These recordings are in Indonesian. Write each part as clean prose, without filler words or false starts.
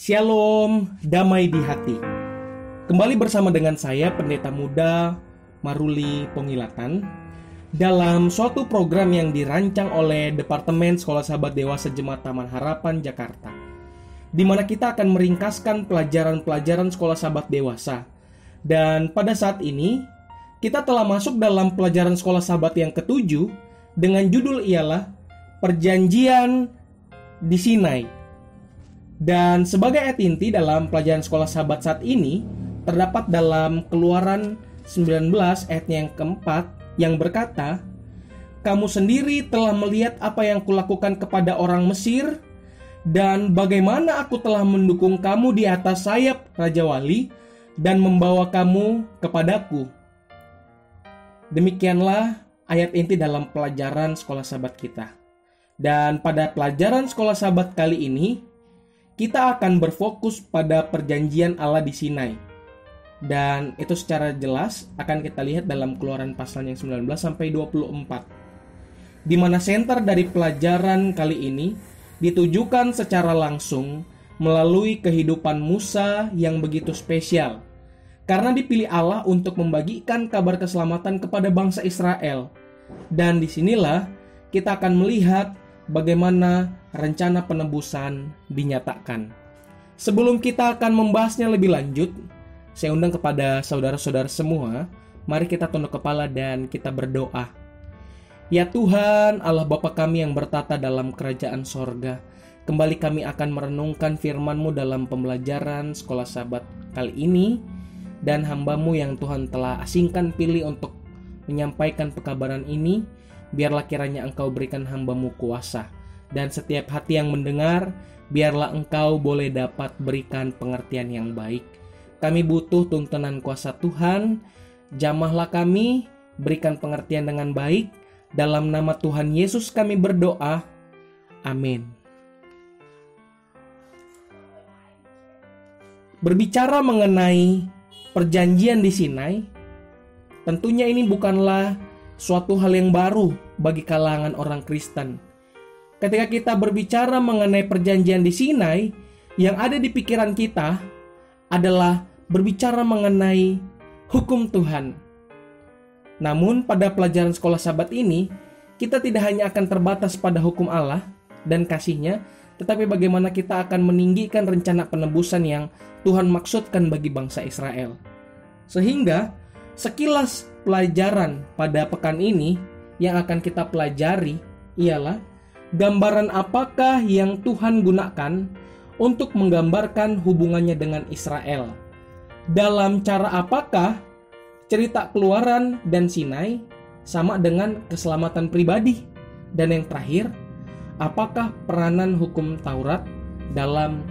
Shalom, damai di hati. Kembali bersama dengan saya, Pendeta Muda Maruli Pongilatan, dalam suatu program yang dirancang oleh Departemen Sekolah Sahabat Dewasa Jemaat Taman Harapan, Jakarta, di mana kita akan meringkaskan pelajaran-pelajaran Sekolah Sahabat Dewasa. Dan pada saat ini, kita telah masuk dalam pelajaran Sekolah Sahabat yang ke-7 dengan judul ialah Perjanjian di Sinai. Dan sebagai ayat inti dalam pelajaran Sekolah Sahabat saat ini terdapat dalam Keluaran 19 ayatnya yang keempat yang berkata, "Kamu sendiri telah melihat apa yang kulakukan kepada orang Mesir dan bagaimana aku telah mendukung kamu di atas sayap Raja Wali dan membawa kamu kepadaku." Demikianlah ayat inti dalam pelajaran Sekolah Sahabat kita. Dan pada pelajaran Sekolah Sahabat kali ini, kita akan berfokus pada perjanjian Allah di Sinai. Dan itu secara jelas akan kita lihat dalam Keluaran pasal yang 19 sampai 24. Di mana senter dari pelajaran kali ini ditujukan secara langsung melalui kehidupan Musa yang begitu spesial. Karena dipilih Allah untuk membagikan kabar keselamatan kepada bangsa Israel. Dan disinilah kita akan melihat bagaimana rencana penebusan dinyatakan. Sebelum kita akan membahasnya lebih lanjut, saya undang kepada saudara-saudara semua, mari kita tunduk kepala dan kita berdoa. Ya Tuhan, Allah Bapa kami yang bertata dalam kerajaan sorga, kembali kami akan merenungkan firman-Mu dalam pembelajaran Sekolah Sahabat kali ini, dan hamba-Mu yang Tuhan telah asingkan pilih untuk menyampaikan pekabaran ini, biarlah kiranya Engkau berikan hamba-Mu kuasa. Dan setiap hati yang mendengar, biarlah Engkau boleh dapat berikan pengertian yang baik. Kami butuh tuntunan kuasa Tuhan. Jamahlah kami, berikan pengertian dengan baik. Dalam nama Tuhan Yesus kami berdoa. Amin. Berbicara mengenai perjanjian di Sinai, tentunya ini bukanlah suatu hal yang baru bagi kalangan orang Kristen. Ketika kita berbicara mengenai perjanjian di Sinai, yang ada di pikiran kita adalah berbicara mengenai hukum Tuhan. Namun pada pelajaran Sekolah Sahabat ini, kita tidak hanya akan terbatas pada hukum Allah dan kasih-Nya, tetapi bagaimana kita akan meninggikan rencana penebusan yang Tuhan maksudkan bagi bangsa Israel. Sehingga sekilas pelajaran pada pekan ini yang akan kita pelajari ialah gambaran apakah yang Tuhan gunakan untuk menggambarkan hubungannya dengan Israel. Dalam cara apakah cerita Keluaran dan Sinai sama dengan keselamatan pribadi. Dan yang terakhir, apakah peranan hukum Taurat dalam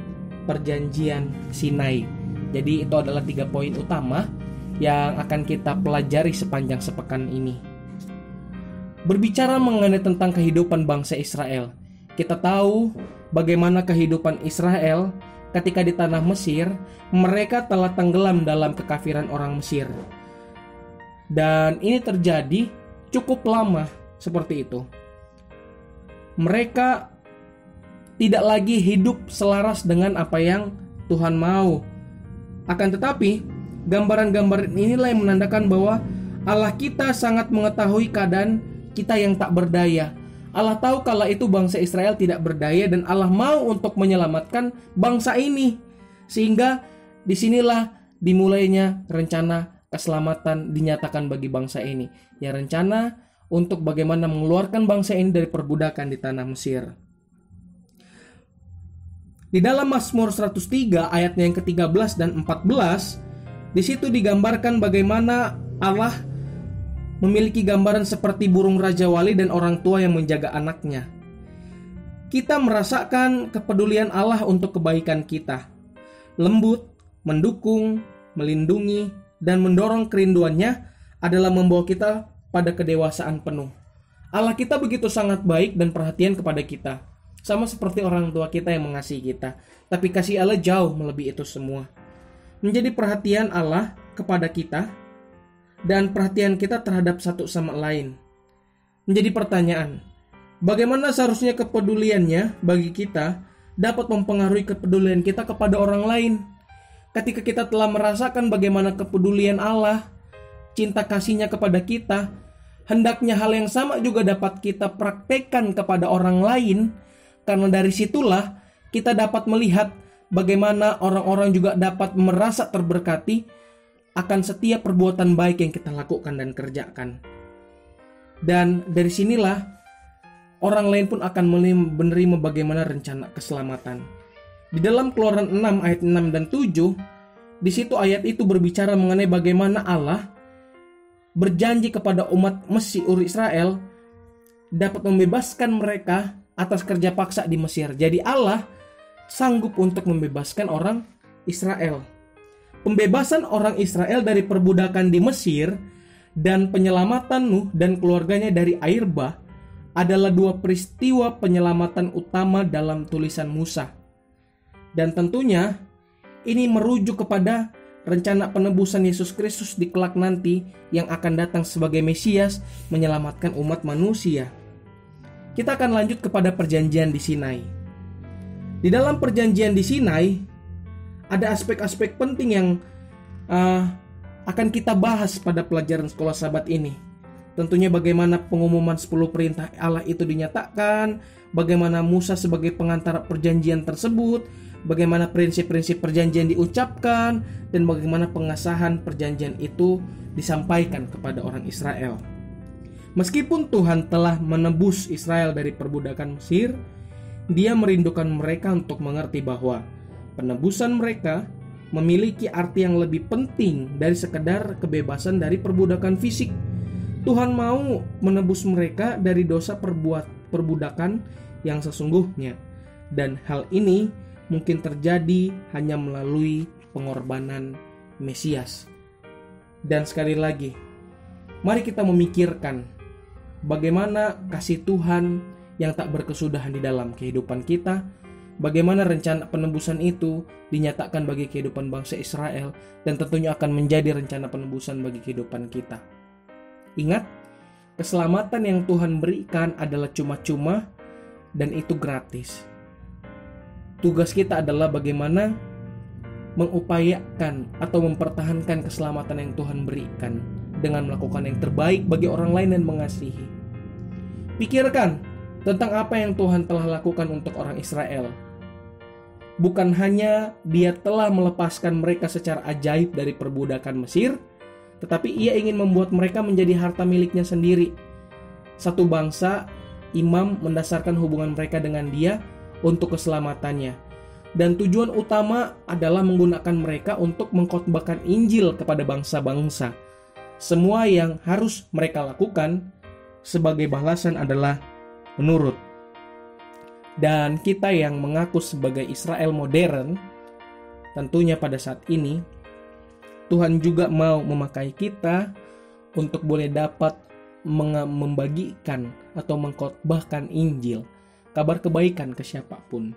perjanjian Sinai. Jadi itu adalah 3 poin utama yang akan kita pelajari sepanjang sepekan ini. Berbicara mengenai tentang kehidupan bangsa Israel, kita tahu bagaimana kehidupan Israel ketika di tanah Mesir, mereka telah tenggelam dalam kekafiran orang Mesir. Dan ini terjadi cukup lama seperti itu. Mereka tidak lagi hidup selaras dengan apa yang Tuhan mau. Akan tetapi, gambaran-gambaran inilah yang menandakan bahwa Allah kita sangat mengetahui keadaan kita yang tak berdaya. Allah tahu kala itu bangsa Israel tidak berdaya dan Allah mau untuk menyelamatkan bangsa ini. Sehingga disinilah dimulainya rencana keselamatan dinyatakan bagi bangsa ini. Ya, rencana untuk bagaimana mengeluarkan bangsa ini dari perbudakan di tanah Mesir. Di dalam Mazmur 103 ayatnya yang ke-13 dan 14, di situ digambarkan bagaimana Allah memiliki gambaran seperti burung Raja Wali dan orang tua yang menjaga anaknya. Kita merasakan kepedulian Allah untuk kebaikan kita. Lembut, mendukung, melindungi, dan mendorong kerinduannya adalah membawa kita pada kedewasaan penuh. Allah kita begitu sangat baik dan perhatian kepada kita. Sama seperti orang tua kita yang mengasihi kita. Tapi kasih Allah jauh melebihi itu semua. Menjadi perhatian Allah kepada kita dan perhatian kita terhadap satu sama lain. Menjadi pertanyaan, bagaimana seharusnya kepeduliannya bagi kita dapat mempengaruhi kepedulian kita kepada orang lain. Ketika kita telah merasakan bagaimana kepedulian Allah, cinta kasih-Nya kepada kita, hendaknya hal yang sama juga dapat kita praktekkan kepada orang lain, karena dari situlah kita dapat melihat bagaimana orang-orang juga dapat merasa terberkati akan setiap perbuatan baik yang kita lakukan dan kerjakan. Dan dari sinilah orang lain pun akan menerima bagaimana rencana keselamatan. Di dalam Keluaran 6 ayat 6 dan 7, di situ ayat itu berbicara mengenai bagaimana Allah berjanji kepada umat Mesir Israel dapat membebaskan mereka atas kerja paksa di Mesir. Jadi Allah sanggup untuk membebaskan orang Israel. Pembebasan orang Israel dari perbudakan di Mesir dan penyelamatan Nuh dan keluarganya dari air bah adalah dua peristiwa penyelamatan utama dalam tulisan Musa. Dan tentunya ini merujuk kepada rencana penebusan Yesus Kristus di kelak nanti yang akan datang sebagai Mesias menyelamatkan umat manusia. Kita akan lanjut kepada perjanjian di Sinai. Di dalam perjanjian di Sinai ada aspek-aspek penting yang akan kita bahas pada pelajaran sekolah Sabat ini. Tentunya bagaimana pengumuman 10 perintah Allah itu dinyatakan, bagaimana Musa sebagai pengantara perjanjian tersebut, bagaimana prinsip-prinsip perjanjian diucapkan, dan bagaimana pengesahan perjanjian itu disampaikan kepada orang Israel. Meskipun Tuhan telah menebus Israel dari perbudakan Mesir, Dia merindukan mereka untuk mengerti bahwa penebusan mereka memiliki arti yang lebih penting dari sekedar kebebasan dari perbudakan fisik. Tuhan mau menebus mereka dari dosa perbudakan yang sesungguhnya. Dan hal ini mungkin terjadi hanya melalui pengorbanan Mesias. Dan sekali lagi, mari kita memikirkan bagaimana kasih Tuhan yang tak berkesudahan di dalam kehidupan kita, bagaimana rencana penebusan itu dinyatakan bagi kehidupan bangsa Israel, dan tentunya akan menjadi rencana penebusan bagi kehidupan kita. Ingat, keselamatan yang Tuhan berikan adalah cuma-cuma dan itu gratis. Tugas kita adalah bagaimana mengupayakan atau mempertahankan keselamatan yang Tuhan berikan dengan melakukan yang terbaik bagi orang lain dan mengasihi. Pikirkan tentang apa yang Tuhan telah lakukan untuk orang Israel. Bukan hanya Dia telah melepaskan mereka secara ajaib dari perbudakan Mesir, tetapi Ia ingin membuat mereka menjadi harta miliknya sendiri. Satu bangsa, imam mendasarkan hubungan mereka dengan Dia untuk keselamatannya. Dan tujuan utama adalah menggunakan mereka untuk mengkhotbahkan Injil kepada bangsa-bangsa. Semua yang harus mereka lakukan sebagai balasan adalah menurut. Dan kita yang mengaku sebagai Israel modern, tentunya pada saat ini, Tuhan juga mau memakai kita untuk boleh dapat membagikan atau mengkhotbahkan Injil, kabar kebaikan ke siapapun.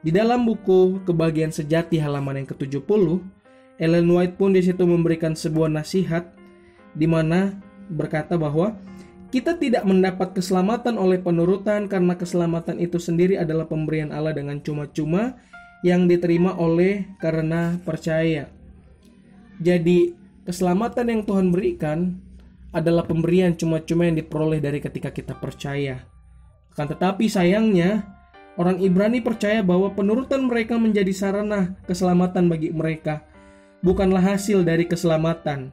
Di dalam buku Kebahagiaan Sejati halaman yang ke-70, Ellen White pun di situ memberikan sebuah nasihat di mana berkata bahwa kita tidak mendapat keselamatan oleh penurutan karena keselamatan itu sendiri adalah pemberian Allah dengan cuma-cuma yang diterima oleh karena percaya. Jadi keselamatan yang Tuhan berikan adalah pemberian cuma-cuma yang diperoleh dari ketika kita percaya. Akan tetapi sayangnya orang Ibrani percaya bahwa penurutan mereka menjadi sarana keselamatan bagi mereka, bukanlah hasil dari keselamatan.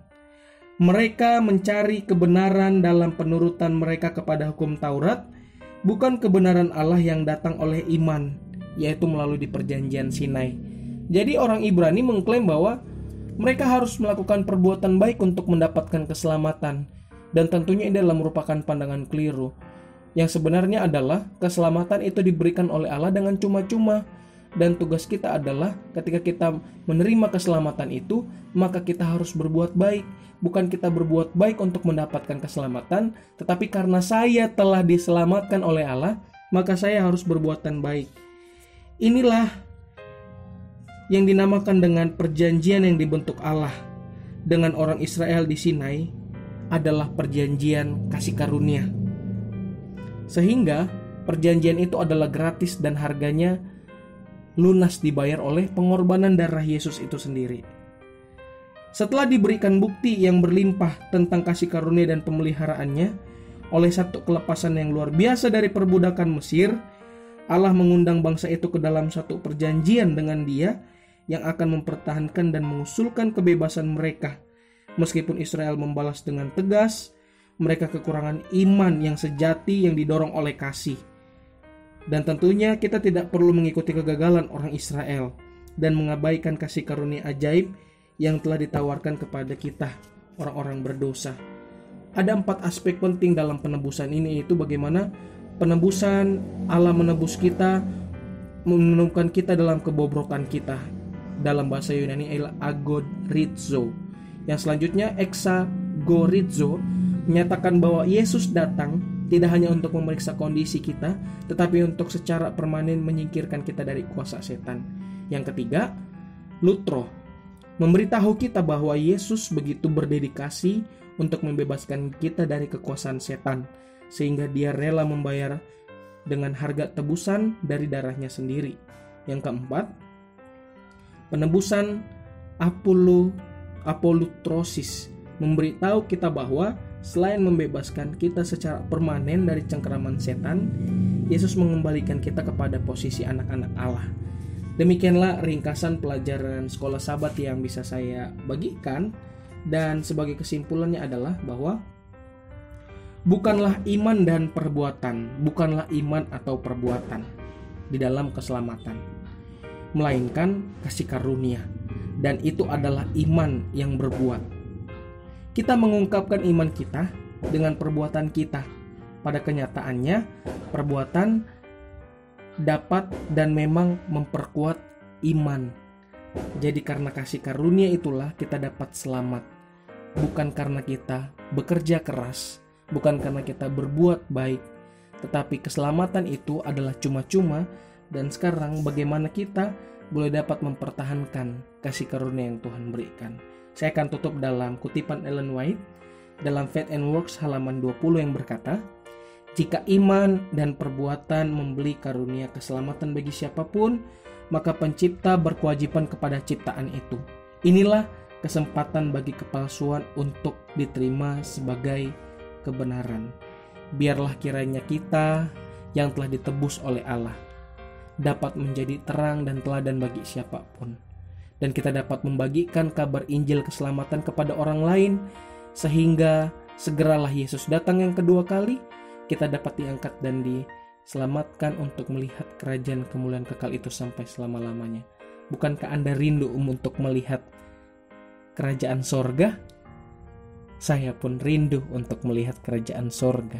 Mereka mencari kebenaran dalam penurutan mereka kepada hukum Taurat, bukan kebenaran Allah yang datang oleh iman, yaitu melalui di perjanjian Sinai. Jadi orang Ibrani mengklaim bahwa mereka harus melakukan perbuatan baik untuk mendapatkan keselamatan. Dan tentunya ini adalah merupakan pandangan keliru. Yang sebenarnya adalah keselamatan itu diberikan oleh Allah dengan cuma-cuma. Dan tugas kita adalah ketika kita menerima keselamatan itu, maka kita harus berbuat baik. Bukan kita berbuat baik untuk mendapatkan keselamatan, tetapi karena saya telah diselamatkan oleh Allah, maka saya harus berbuatan baik. Inilah yang dinamakan dengan perjanjian yang dibentuk Allah dengan orang Israel di Sinai adalah perjanjian kasih karunia. Sehingga perjanjian itu adalah gratis dan harganya lunas dibayar oleh pengorbanan darah Yesus itu sendiri. Setelah diberikan bukti yang berlimpah tentang kasih karunia dan pemeliharaannya oleh satu kelepasan yang luar biasa dari perbudakan Mesir, Allah mengundang bangsa itu ke dalam satu perjanjian dengan Dia yang akan mempertahankan dan mengusulkan kebebasan mereka. Meskipun Israel membalas dengan tegas, mereka kekurangan iman yang sejati yang didorong oleh kasih. Dan tentunya kita tidak perlu mengikuti kegagalan orang Israel dan mengabaikan kasih karunia ajaib yang telah ditawarkan kepada kita, orang-orang berdosa. Ada 4 aspek penting dalam penebusan ini, yaitu bagaimana penebusan Allah menebus kita, menemukan kita dalam kebobrokan kita. Dalam bahasa Yunani adalah agorizo. Yang selanjutnya exagorizo, menyatakan bahwa Yesus datang tidak hanya untuk memeriksa kondisi kita, tetapi untuk secara permanen menyingkirkan kita dari kuasa setan. Yang ketiga, lutro, memberitahu kita bahwa Yesus begitu berdedikasi untuk membebaskan kita dari kekuasaan setan, sehingga Dia rela membayar dengan harga tebusan dari darahnya sendiri. Yang keempat, penebusan apolutrosis, memberitahu kita bahwa selain membebaskan kita secara permanen dari cengkeraman setan, Yesus mengembalikan kita kepada posisi anak-anak Allah. Demikianlah ringkasan pelajaran sekolah Sabat yang bisa saya bagikan, dan sebagai kesimpulannya adalah bahwa bukanlah iman dan perbuatan, bukanlah iman atau perbuatan di dalam keselamatan, melainkan kasih karunia, dan itu adalah iman yang berbuat. Kita mengungkapkan iman kita dengan perbuatan kita. Pada kenyataannya, perbuatan dapat dan memang memperkuat iman. Jadi karena kasih karunia itulah kita dapat selamat. Bukan karena kita bekerja keras, bukan karena kita berbuat baik, tetapi keselamatan itu adalah cuma-cuma. Dan sekarang bagaimana kita boleh dapat mempertahankan kasih karunia yang Tuhan berikan. Saya akan tutup dalam kutipan Ellen White dalam Faith and Works halaman 20 yang berkata, jika iman dan perbuatan membeli karunia keselamatan bagi siapapun, maka pencipta berkewajiban kepada ciptaan itu. Inilah kesempatan bagi kepalsuan untuk diterima sebagai kebenaran. Biarlah kiranya kita yang telah ditebus oleh Allah dapat menjadi terang dan teladan bagi siapapun. Dan kita dapat membagikan kabar Injil keselamatan kepada orang lain, sehingga segeralah Yesus datang yang kedua kali, kita dapat diangkat dan diselamatkan untuk melihat kerajaan kemuliaan kekal itu sampai selama-lamanya. Bukankah Anda rindu untuk melihat kerajaan sorga? Saya pun rindu untuk melihat kerajaan sorga.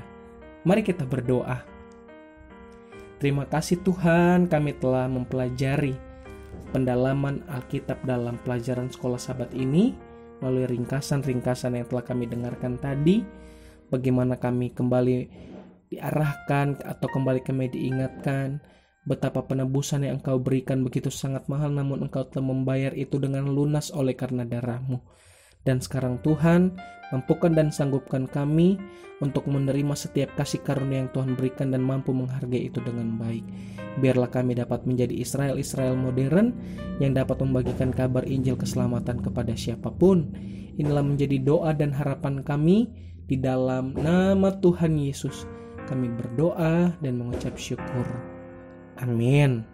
Mari kita berdoa. Terima kasih Tuhan, kami telah mempelajari pendalaman Alkitab dalam pelajaran sekolah Sabat ini melalui ringkasan-ringkasan yang telah kami dengarkan tadi. Bagaimana kami kembali diarahkan atau kembali kami diingatkan betapa penebusan yang Engkau berikan begitu sangat mahal, namun Engkau telah membayar itu dengan lunas oleh karena darah-Mu. Dan sekarang Tuhan, mampukan dan sanggupkan kami untuk menerima setiap kasih karunia yang Tuhan berikan dan mampu menghargai itu dengan baik. Biarlah kami dapat menjadi Israel modern yang dapat membagikan kabar Injil keselamatan kepada siapapun. Inilah menjadi doa dan harapan kami di dalam nama Tuhan Yesus. Kami berdoa dan mengucap syukur. Amin.